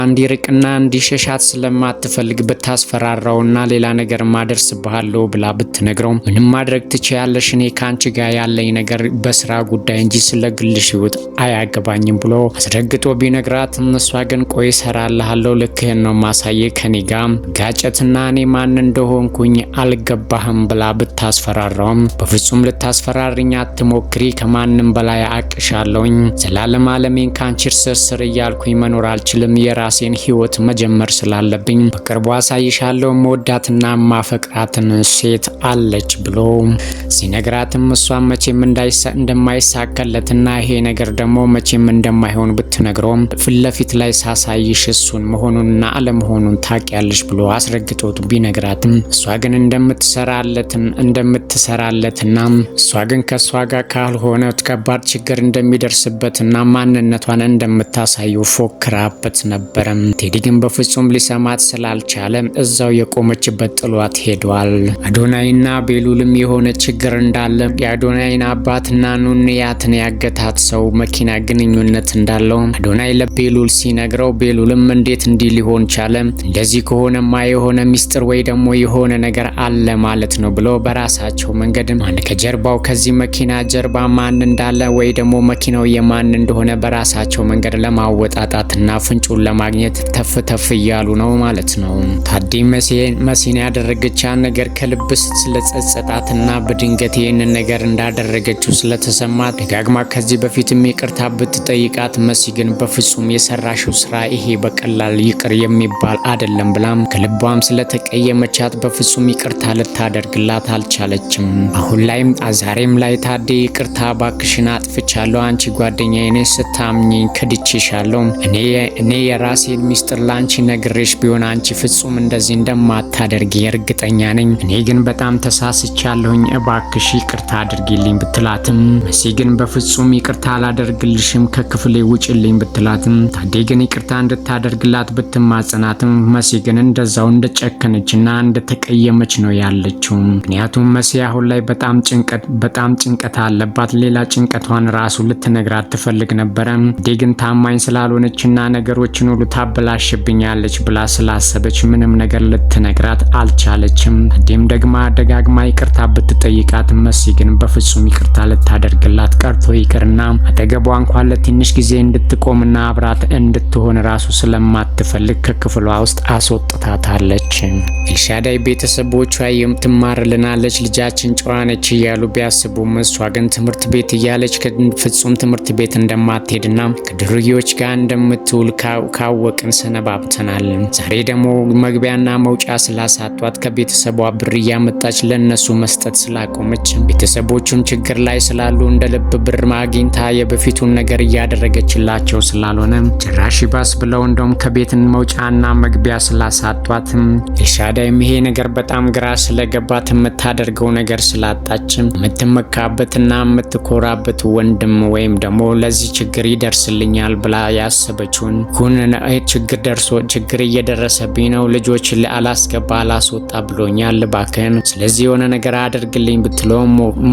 እንዲርቅና እንዲሸሻት ስለማትፈልግ ብታስፈራራውና ሌላ ነገር ማደርስብሃለሁ ብላ ብትነግረው ምንም ማድረግ ትችያለሽ፣ እኔ ካንቺ ጋር ያለኝ ነገር በስራ ጉዳይ እንጂ ስለግልሽ ህይወት አያገባኝም ብሎ አስረግጦ ቢነግራት እሷ ግን ቆይ እሰራልሃለሁ፣ ልክህን ነው ማሳየ ከኔ ጋር ጋጨትና እኔ ማን እንደሆንኩኝ አልገባህም ብላ ብታስፈራራውም በፍጹም ልታስፈራሪኝ አትሞክሪ፣ ከማንም በላይ አቅሻለሁኝ፣ ዘላለም ዓለሜን ካንቺ ስር እያልኩኝ መኖር አልችልም፣ የራሴን ህይወት መጀመር ስላለብኝ በቅርቡ አሳይሻለሁ መወዳትና ማፈቅራትን ሴት አለች ብሎ ሲነግራትም እሷም መቼም እንደማይሳካለትና ይሄ ነገር ደግሞ መቼም እንደማይሆን ብትነግረውም ፊት ለፊት ላይ ሳሳይሽ እሱን መሆኑንና አለመሆኑን ታውቂያለሽ ብሎ አስረግጦት ቢነግራትም እሷ ግን እንደምትሰራለትና እሷ ግን ከእሷ ጋር ካልሆነ ከባድ ችግር እንደሚደርስበትና ማንነቷን እንደምታሳየው ፎክራበት ነበረም። ቴዲ ግን በፍጹም ሊሰማት ስላልቻለ እዛው የቆመችበት ጥሏት ሄዷል። አዶናይና ቤሉልም የሆነ ችግር እንዳለ የአዶናይን አባትና ኑንያትን ያገታት ሰው መኪና ግንኙነት እንዳለው አዶናይ ለቤሉል ሲነግረው ቤሉልም እንዴት እንዲህ ሊሆን ቻለ? እንደዚህ ከሆነማ የሆነ ሚስጥር ወይ ደግሞ የሆነ ነገር አለ ማለት ነው ብሎ በራሳቸው መንገድ ማን ከጀርባው ከዚህ መኪና ጀርባ ማን እንዳለ ወይ ደግሞ መኪናው የማን እንደሆነ በራሳቸው መንገድ ለማወጣጣትና ፍንጩን ለማግኘት ተፍ እያሉ ነው ማለት ነው። ታዲ መሲን ያደረገቻት ነገር ከልብ ስለጸጸጣትና በድንገት ይህንን ነገር እንዳደረገችው ስለተሰማት ደጋግማ ከዚህ በፊትም ይቅርታ ብትጠይቃት መሲ ግን በፍጹም የሰራሽው ስራ ይሄ በቀላል ይቅር የሚባል አይደለም ብላም ከልቧም ስለተቀየመቻት በፍጹም ይቅርታ ልታደርግላት አልቻለችም። አሁን ላይም ዛሬም ላይ ታዲ ይቅርታ ባክሽን አጥፍቻለሁ፣ አንቺ ጓደኛዬ ነሽ፣ ስታምኚኝ ከድቼሻለሁ፣ እኔ የራሴን ሚስጥር ላንቺ ነግሬሽ ቢሆን አንቺ ፍጹም እንደዚህ እንደማታደርጊ እርግጠኛ ነኝ፣ እኔ ግን በጣም ተሳስቻለሁኝ፣ እባክሽ ይቅርታ አድርጊልኝ ብትላትም መሲ ግን በፍጹም ይቅርታ አላደርግልሽም ከክፍሌ ውጭልኝ ብትላትም ታዲ ግን ይቅርታ እንድታደርግላት ብትማጸናትም መሲ ግን እንደዛው እንደጨከነችና እንደተቀየመች ነው ያለችው። ምክንያቱም መሲ አሁን ላይ በጣም ጭንቀት አለባት። ሌላ ጭንቀቷን ራሱ ልትነግራት ትፈልግ ነበረ። ግን ታማኝ ስላልሆነችና ነገሮችን ሁሉ ታበላሽብኛለች ብላ ስላሰበች ምንም ነገር ልትነግራት አልቻለችም። ታዲም ደጋግማ ይቅርታ ብትጠይቃት መሲ ግን በፍጹም ይቅርታ ልታደርግላት ቀርቶ ይቅርና አጠገቧ እንኳን ለትንሽ ጊዜ እንድትቆምና አብራት እንድትሆን ራሱ ስለማትፈልግ ከክፍሏ ውስጥ አስወጥታታለች። ኤልሻዳይ ቤተሰቦቿ የምትማርልናለች ልጃችን ጨዋነች እያሉ ቢያስቡም እሷ ግን ትምህርት ቤት እያለች ፍጹም ትምህርት ቤት እንደማትሄድና ከድርዮች ጋር እንደምትውል ካወቅን ሰነባብተናል። ዛሬ ደግሞ መግቢያና መውጫ ስላሳጧት ከቤተሰቧ ብር እያመጣች ለነሱ መስጠት ስላቆመች ቤተሰቦቹም ችግር ላይ ስላሉ እንደ ልብ ብር ማግኝታ የበፊቱን ነገር እያደረገችላቸው ስላልሆነ ጭራሽ ባስ ብለው እንደውም ከቤትን መውጫና መግቢያ ስላሳጧት ኤልሻዳይም ይሄ ነገር በጣም ግራ ስለገባት የምታደርገው ነገር ስላጣች የምትመካበትና የምትኮራበት ወንድም ወይም ደግሞ ለዚህ ችግር ይደርስልኛል ብላ ያሰበችውን ችግር እየደረሰብኝ ነው፣ ልጆች አላስወጣ ብሎኛል፣ እባክህን ስለዚህ የሆነ ነገር አድርግልኝ ብትለው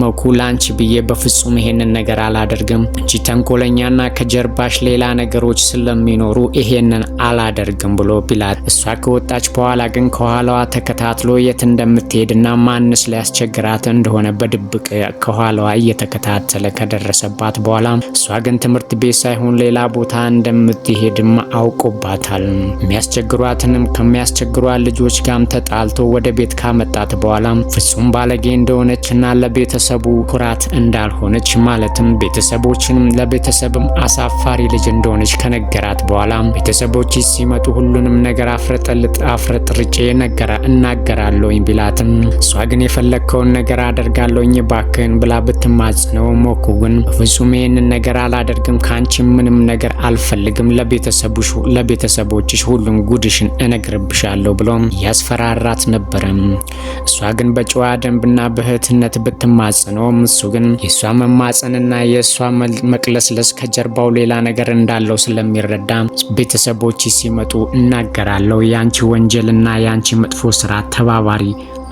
መኩ ላንቺ ብዬ በፍጹም ይሄንን ነገር አላደርግም፣ አንቺ ተንኮለኛና ከጀርባሽ ሌላ ነገሮች ስለሚኖሩ ይሄንን አላደርግም ብሎ ቢላት እሷ ከወጣች በኋላ ግን ከኋላዋ ተከታትሎ የት እንደምትሄድና ማንስ ሊያስቸግራት እንደሆነ በድብቅ ከኋላዋ እየተከታተለ ከደረሰባት በኋላ እሷ ግን ትምህርት ቤት ሳይሆን ሌላ ቦታ እንደምትሄድም አውቆባታል። ከሚያስቸግሯት ልጆች ጋርም ተጣልቶ ወደ ቤት ካመጣት በኋላ ፍጹም ባለጌ እንደሆነችና ለቤተሰቡ ኩራት እንዳልሆነች ማለትም ለቤተሰብም አሳፋሪ ልጅ እንደሆነች ከነገራት በኋላ ቤተሰቦች ሲመጡ ሁሉንም ነገር አፍረጥርጬ እናገራለሁኝ ቢላትም እሷ ግን የፈለግከውን ነገር አደርጋለሁኝ ባክህን ብላ ብትማጽነው ሞኩ ግን በፍጹም ይሄንን ነገር አላደርግም፣ ካንቺ ምንም ነገር አልፈልግም፣ ለቤተሰቦችሽ ሁሉም ጉድሽን እነግርብሻለሁ ብሎ ያስፈራራት ነበረ። እሷ ግን በጨዋ ደንብና በእህትነት ብትማጽነው እሱ ግን የእሷ መማጸንና የእሷ መቅለስለስ ከጀርባው ሌላ ነገር እንዳለው ስለሚረዳ ቤተሰቦች ሲመጡ እናገራለሁ፣ ያንቺ ወንጀልና ያንቺ መጥፎ ስራ ተባባሪ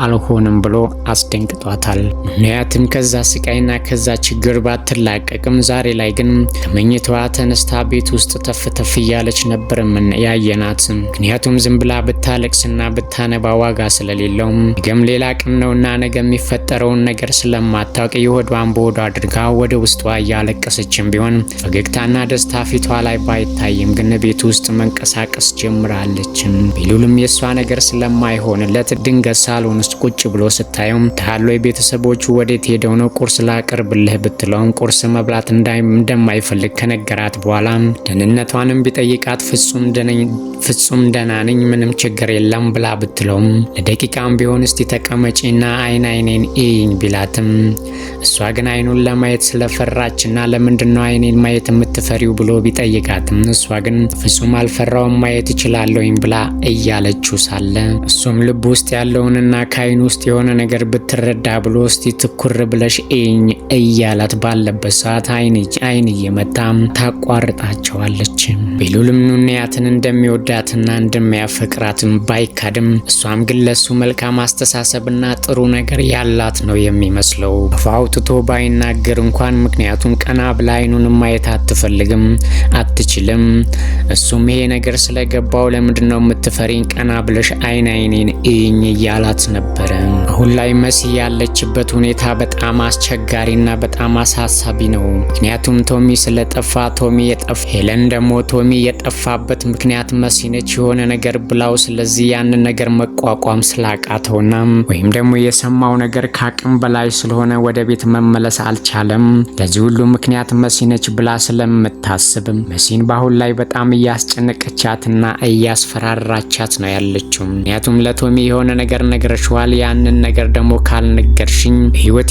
አልሆንም ብሎ አስደንግጧታል። ምክንያቱም ከዛ ስቃይና ከዛ ችግር ባትላቀቅም ዛሬ ላይ ግን ከመኝታዋ ተነስታ ቤት ውስጥ ተፍተፍ እያለች ነበር ያየናት። ምክንያቱም ዝም ብላ ብታለቅስና ብታነባ ዋጋ ስለሌለው ነገም ሌላ ቀን ነውና ነገ የሚፈጠረውን ነገር ስለማታውቅ የሆዷን በሆዷ አድርጋ ወደ ውስጧ እያለቀሰችም ቢሆን ፈገግታና ደስታ ፊቷ ላይ ባይታይም ግን ቤት ውስጥ መንቀሳቀስ ጀምራለች። ቤሉልም የሷ ነገር ስለማይሆንለት ድንገት ሳሎን ውስጥ ቁጭ ብሎ ስታየው ታሎ ቤተሰቦቹ ወዴት ሄደው ነው ቁርስ ላቀርብልህ ብትለውም ቁርስ መብላት እንደማይፈልግ ከነገራት በኋላ ደህንነቷንም ቢጠይቃት ፍጹም ደህና ነኝ ምንም ችግር የለም ብላ ብትለውም ለደቂቃም ቢሆን እስቲ ተቀመጪና አይኔን እይኝ ቢላትም እሷ ግን አይኑን ለማየት ስለፈራችና ለምንድነው አይኔን ማየት የምትፈሪው ብሎ ቢጠይቃትም እሷ ግን ፍጹም አልፈራውም ማየት እችላለሁኝ ብላ እያለችው ሳለ እሱም ልብ ውስጥ ያለውንና ከአይኑ ውስጥ የሆነ ነገር ብትረዳ ብሎ እስቲ ትኩር ብለሽ እይኝ እያላት ባለበት ሰዓት አይን እየመታ ታቋርጣቸዋለች። ቤሉልም ኑንያትን እንደሚወዳትና እንደሚያፈቅራትም ባይካድም እሷም ግን ለሱ መልካም አስተሳሰብና ጥሩ ነገር ያላት ነው የሚመስለው። አፍ አውጥቶ ባይናገር እንኳን ምክንያቱም ቀና ብላ አይኑን ማየት አትፈልግም አትችልም። እሱም ይሄ ነገር ስለገባው ለምንድነው የምትፈሪኝ ቀና ብለሽ አይኔን እይኝ እያላት ነበረ። አሁን ላይ መሲ ያለችበት ሁኔታ በጣም አስቸጋሪና በጣም አሳሳቢ ነው። ምክንያቱም ቶሚ ስለጠፋ ሄለን ደግሞ ቶሚ የጠፋበት ምክንያት መሲ ነች የሆነ ነገር ብላው ስለዚህ ያንን ነገር መቋቋም ስላቃተውና ወይም ደግሞ የሰማው ነገር ካቅም በላይ ስለሆነ ወደ ቤት መመለስ አልቻለም። ለዚህ ሁሉ ምክንያት መሲ ነች ብላ ስለምታስብ መሲን በአሁን ላይ በጣም እያስጨነቀቻትና እያስፈራራቻት ነው ያለችው። ምክንያቱም ለቶሚ የሆነ ነገር ነግረሽዋል፣ ያንን ነገር ደግሞ ካልነገርሽኝ ህይወት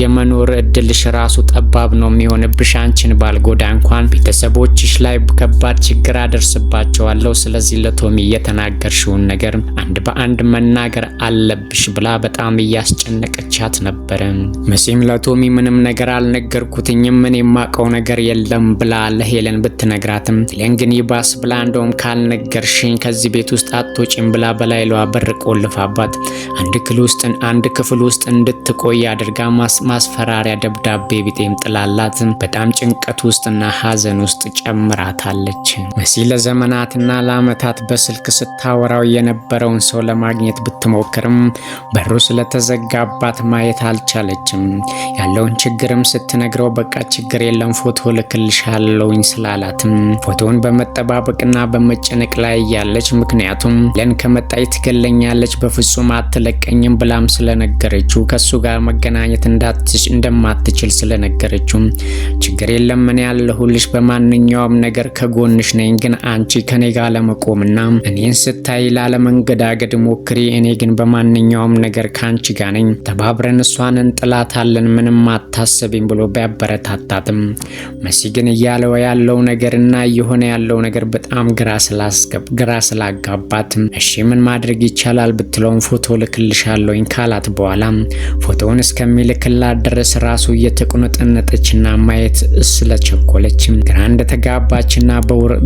የመኖር እድልሽ ራሱ ጠባብ ነው የሚሆንብሽ። አንቺን ባልጎዳ እንኳን ቤተሰቦችሽ ላይ ከባድ ችግር አደርስባቸዋለሁ። ስለዚህ ለቶሚ የተናገርሽውን ነገር አንድ በአንድ መናገር አለብሽ ብላ በጣም እያስጨነቀቻት ነበረ። መሲም ለቶሚ ምንም ነገር አልነገርኩትኝም ምን የማውቀው ነገር የለም ብላ ለሄለን ብትነግራትም ሄለን ግን ይባስ ብላ እንደውም ካልነገርሽኝ ከዚህ ቤት ውስጥ አትወጪም ብላ በላይሏ በር ቆልፋባት አንድ ክፍል ውስጥ እንድትቆይ አድርጋ ማስፈራሪያ ደብዳቤ ቢጤም ጥላላት በጣም ጭንቀት ውስጥና ሀዘን ውስጥ ጨምራታለች። መሲ ለዘመናትና ለአመታት በስልክ ስታወራው የነበረውን ሰው ለማግኘት ብትሞክርም በሩ ስለተዘጋባት ማየት አልቻለችም። ያለውን ችግርም ስትነግረው በቃ ችግር የለም ፎቶ ልክልሻለሁኝ ስላላትም ፎቶውን በመጠባበቅና በመጨነቅ ላይ ያለች ምክንያቱም ለን ከመጣይ ትገለኛለች በፍጹም አትለቀኝም ብላም ስለነገረችው ከሱ ጋር መገናኘት እንደማትችል ስለነገረችው ችግር የለም ምን ያለሁልሽ በማንኛውም ነገር ከጎንሽ ነኝ፣ ግን አንቺ ከኔ ጋር ለመቆምና እኔን ስታይ ላለመንገዳገድ ሞክሪ፣ እኔ ግን በማንኛውም ነገር ካንቺ ጋር ነኝ፣ ተባብረን እሷን እንጥላታለን ምንም አታስቢም ብሎ ቢያበረታታትም መሲ ግን እያለው ያለው ነገርና እየሆነ ያለው ነገር በጣም ግራ ስላጋባት እሺ ምን ማድረግ ይቻላል ብትለውም ፎቶ ልክልሻለሁኝ ካላት በኋላ ፎቶውን እስከሚልክላት ድረስ ራሱ እየተቆነጠነጠችና ማየት ስለቸኮለች ግራ እንደተጋባችና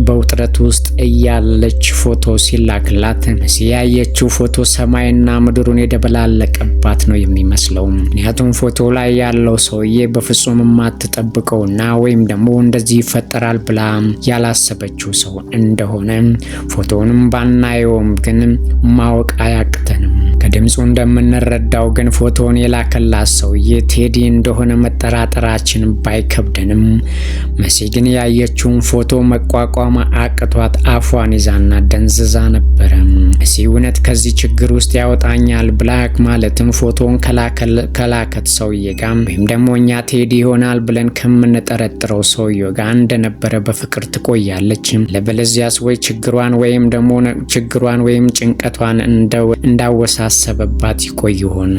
በውጥረት ውስጥ እያለች ፎቶ ሲላክላት መሲ ያየችው ፎቶ ሰማይና ምድሩን የደበላለቀባት ነው የሚመስለው። ምክንያቱም ፎቶ ላይ ያለው ሰውዬ በፍጹም የማትጠብቀውና ወይም ደግሞ እንደዚህ ይፈጠራል ብላ ያላሰበችው ሰው እንደሆነ ፎቶውንም ባናየውም ግን ማወቅ አያቅተንም። ከድምፁ እንደምንረዳው ግን ፎቶውን የላከላት ሰውዬ ቴዲ እንደሆነ መጠራጠራችን ባይከብደንም መሲ ግን ያየችውን ፎቶ መቋቋም አቅቷት አፏን ይዛና ደንዝዛ ነበረ። መሲ እውነት ከዚህ ችግር ውስጥ ያወጣኛል ብላ ማለትም ፎቶውን ከላከት ሰውዬ ጋር ወይም ደግሞ እኛ ቴዲ ይሆናል ብለን ከምንጠረጥረው ሰውዬ ጋር እንደነበረ በፍቅር ትቆያለች። ለበለዚያስ ወይ ችግሯን ወይም ጭንቀቷን እንዳወሳሰበባት ይቆይ ይሆን?